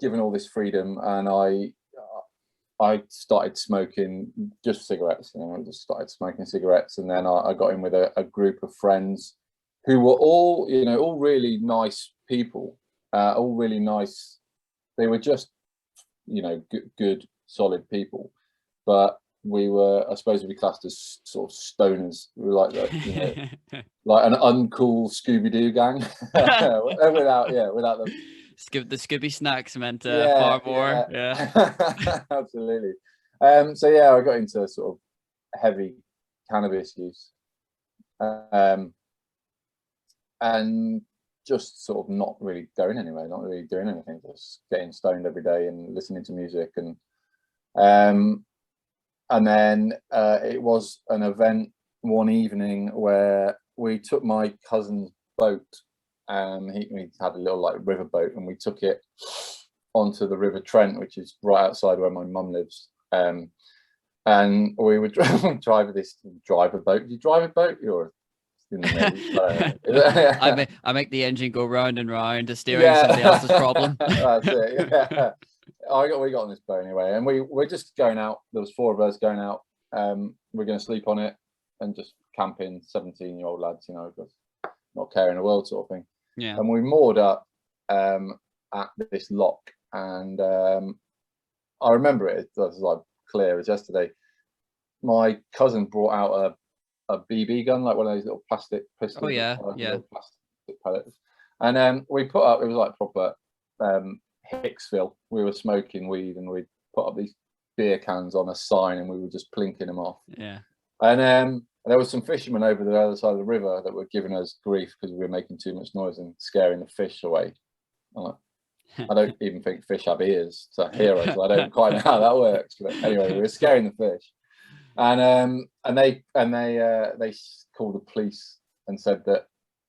given all this freedom, and I started smoking just cigarettes. I just started smoking cigarettes, and then I got in with a group of friends who were all, all really nice people, all really nice. They were just, good, solid people, but we were, I suppose, we classed as sort of stoners. We were like that, like an uncool Scooby-Doo gang, without the Scooby snacks meant far more. Yeah. Absolutely. So I got into sort of heavy cannabis use, and just sort of not really going anywhere, not really doing anything, just getting stoned every day and listening to music. And then it was an event one evening where we took my cousin's boat. We had a little like river boat, and we took it onto the River Trent, which is right outside where my mum lives. And we would drive a boat. Do you drive a boat? You're in the Navy. I make the engine go round and round. The steering is somebody else's problem. That's it. Yeah. We got on this boat anyway, and we're just going out. There was 4 of us going out. We're going to sleep on it and just camping, 17-year-old lads, just not caring the world sort of thing. Yeah. And we moored up at this lock, and I remember it was like clear as yesterday. My cousin brought out a BB gun, like one of those little plastic pistols. Oh yeah, plastic pellets. And we put up, it was like proper Hicksville. We were smoking weed, and we put up these beer cans on a sign, and we were just plinking them off. Yeah. And there was some fishermen over the other side of the river that were giving us grief because we were making too much noise and scaring the fish away. I don't even think fish have ears to hear us. So I don't quite know how that works. But anyway, we were scaring the fish, and they called the police and said that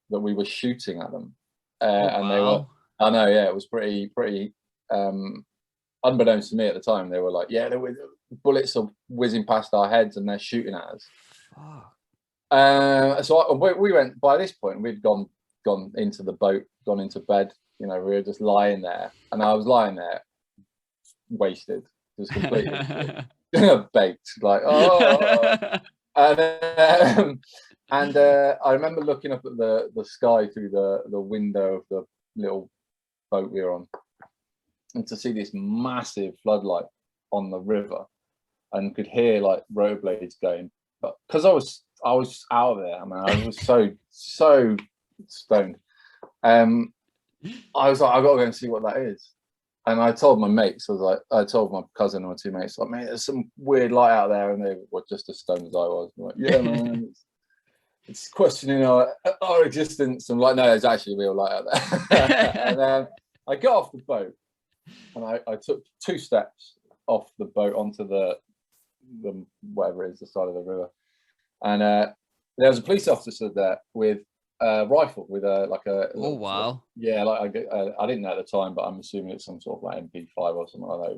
we were shooting at them. And they were. I know, yeah, it was pretty. Unbeknownst to me at the time, they were like, yeah, bullets are whizzing past our heads and they're shooting at us. So we went. By this point, we'd gone into the boat, gone into bed. We were just lying there, and I was lying there, wasted, just completely baked. Like, and I remember looking up at the sky through the window of the little boat we were on, and to see this massive floodlight on the river, and could hear like rotor blades going. But because I was out of there, I mean, I was so stoned. I was like, I gotta go and see what that is. And I told my mates, I told my cousin and my 2 mates, like, man, there's some weird light out there, and they were just as stoned as I was. I'm like, yeah, man, it's questioning our existence. I'm like, no, there's actually a real light out there. And then I got off the boat, and I took 2 steps off the boat onto the whatever it is, the side of the river, and there was a police officer there with a rifle, with like a oh wow, yeah, like I didn't know at the time, but I'm assuming it's some sort of like MP5 or something like that.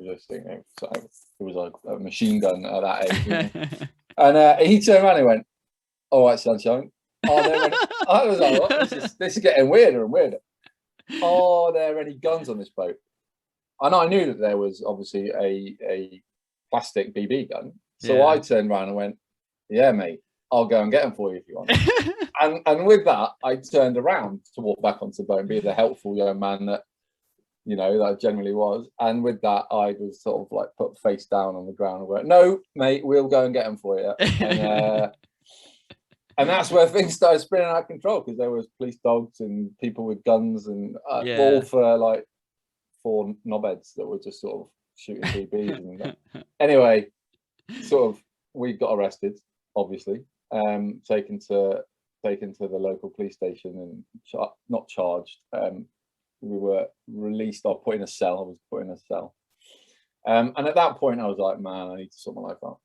It was a machine gun at that age. And he turned around and went, "All right, sunshine." I was like, what? This is getting weirder and weirder. Are there any guns on this boat? And I knew that there was obviously a plastic BB gun. So I turned around and went, "Yeah, mate, I'll go and get them for you if you want." and with that, I turned around to walk back onto the boat and be the helpful young man that I generally was. And with that, I was sort of like put face down on the ground and went, "No, mate, we'll go and get them for you." And that's where things started spinning out of control, because there was police dogs and people with guns, and all for like 4 knobheads that were just sort of shooting BBs. And anyway, sort of, we got arrested, obviously, taken to the local police station and not charged. We were released or put in a cell. I was put in a cell. And at that point, I was like, man, I need to sort my life out.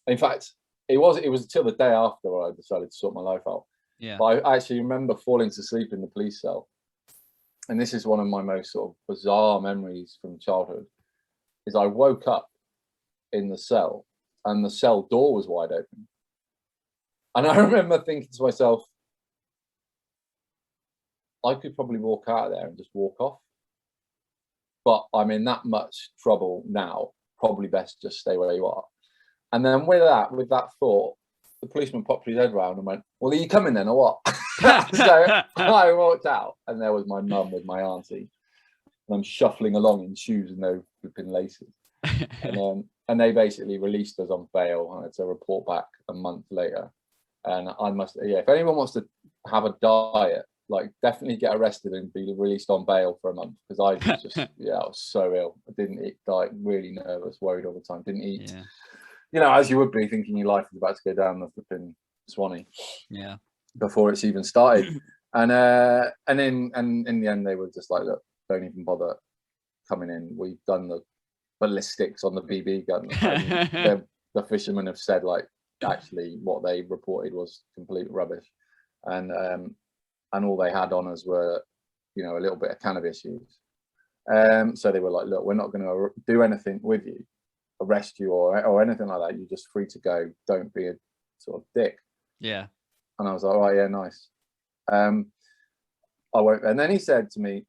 In fact, it was until the day after I decided to sort my life out. Yeah. But I actually remember falling to sleep in the police cell. And this is one of my most sort of bizarre memories from childhood, is I woke up in the cell and the cell door was wide open. And I remember thinking to myself, I could probably walk out of there and just walk off. but I'm in that much trouble now. Probably best just stay where you are. And then with that thought, the policeman popped his head round and went, "Well, are you coming then, or what?" So I walked out, and there was my mum with my auntie, and I'm shuffling along in shoes and no flipping laces. And they basically released us on bail. I had to report back a month later. And I must, if anyone wants to have a diet, like definitely get arrested and be released on bail for a month, because I was just, I was so ill. I didn't eat, like really nervous, worried all the time. Didn't eat, as you would be, thinking your life is about to go down the flipping Swanee. Yeah. Before it's even started. And in the end, they were just like, "Look, don't even bother coming in. We've done the ballistics on the BB gun." The fishermen have said, like, actually what they reported was complete rubbish, and all they had on us were, a little bit of cannabis use. So they were like, "Look, we're not going to do anything with you, arrest you or anything like that. You're just free to go. Don't be a sort of dick." Yeah. And I was like, "All right, yeah, nice." I won't. And then he said to me,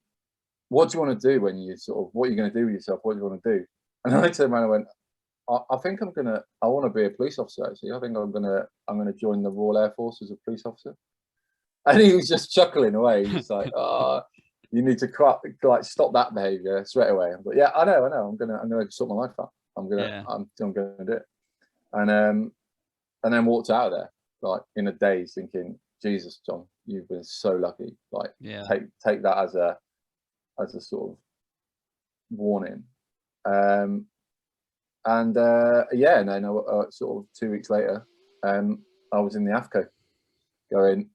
"What do you want to do when you what are you going to do with yourself? What do you want to do?" And I turned around and went, I think I want to be a police officer, actually. I think I'm gonna join the Royal Air Force as a police officer. And he was just chuckling away. He was like, "Oh, you need to stop that behaviour straight away." I was like, "Yeah, I know. I'm gonna sort my life out. I'm gonna do it." And then walked out of there, like in a daze, thinking, "Jesus, John, you've been so lucky. Like, take that as a sort of warning." And then sort of 2 weeks later, I was in the AFCO going,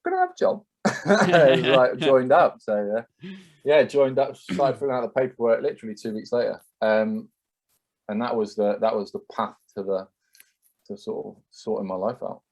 "Gonna have a job." It was like joined up. So joined up, started filling out the paperwork literally 2 weeks later. And that was the path to sort of sorting my life out.